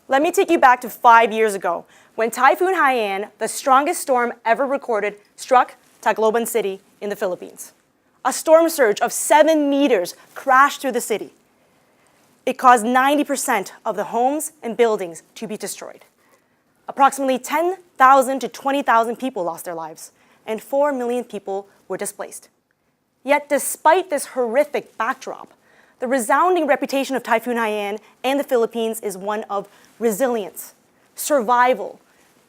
Let me take you back to 5 years ago when Typhoon Haiyan, the strongest storm ever recorded, struck Tacloban City in the Philippines. A storm surge of 7 meters crashed through the city. It caused 90% of the homes and buildings to be destroyed. Approximately 10,000 to 20,000 people lost their lives, and 4 million people were displaced. Yet despite this horrific backdrop, the resounding reputation of Typhoon Haiyan and the Philippines is one of resilience, survival,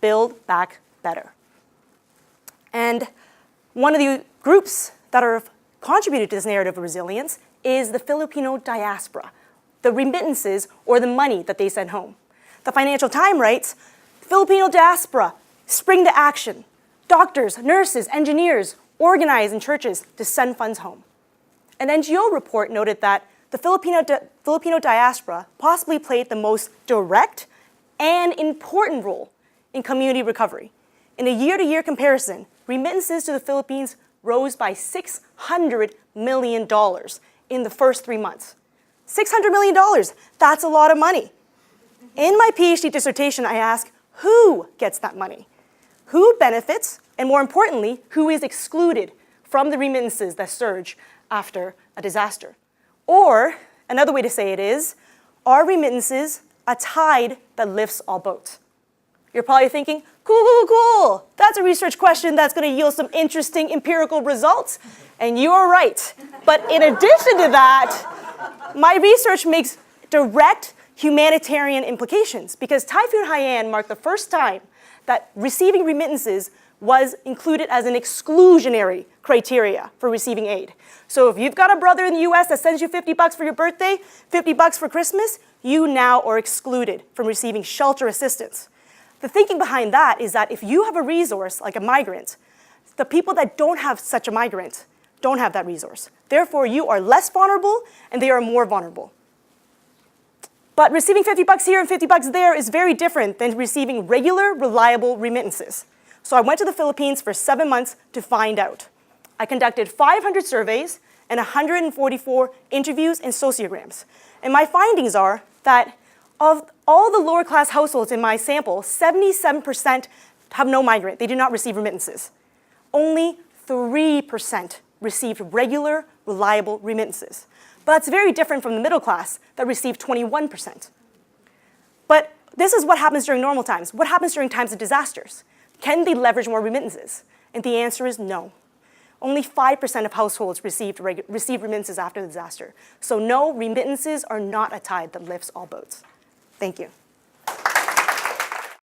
build back better. And one of the groups that are contributed to this narrative of resilience is the Filipino diaspora, the remittances or the money that they send home. The Financial Times writes, Filipino diaspora, spring to action. Doctors, nurses, engineers organize in churches to send funds home. An NGO report noted that the Filipino diaspora possibly played the most direct and important role in community recovery. In a year-to-year comparison, remittances to the Philippines rose by $600 million in the first 3 months. $600 million, that's a lot of money. In my PhD dissertation, I ask, who gets that money? Who benefits, and more importantly, who is excluded from the remittances that surge after a disaster? Or, another way to say it is, are remittances a tide that lifts all boats? You're probably thinking, cool. That's a research question that's going to yield some interesting empirical results. And you are right. But in addition to that, my research makes direct humanitarian implications because Typhoon Haiyan marked the first time that receiving remittances was included as an exclusionary criteria for receiving aid. So if you've got a brother in the US that sends you $50 for your birthday, $50 for Christmas, you now are excluded from receiving shelter assistance. The thinking behind that is that if you have a resource like a migrant, the people that don't have such a migrant don't have that resource. Therefore, you are less vulnerable and they are more vulnerable. But receiving $50 here and $50 there is very different than receiving regular, reliable remittances. So I went to the Philippines for 7 months to find out. I conducted 500 surveys and 144 interviews and sociograms. And my findings are that of all the lower class households in my sample, 77% have no migrant. They do not receive remittances. Only 3% received regular, reliable remittances. But that's very different from the middle class that received 21%. But this is what happens during normal times. What happens during times of disasters? Can they leverage more remittances? And the answer is no. Only 5% of households received remittances after the disaster. So no, remittances are not a tide that lifts all boats. Thank you.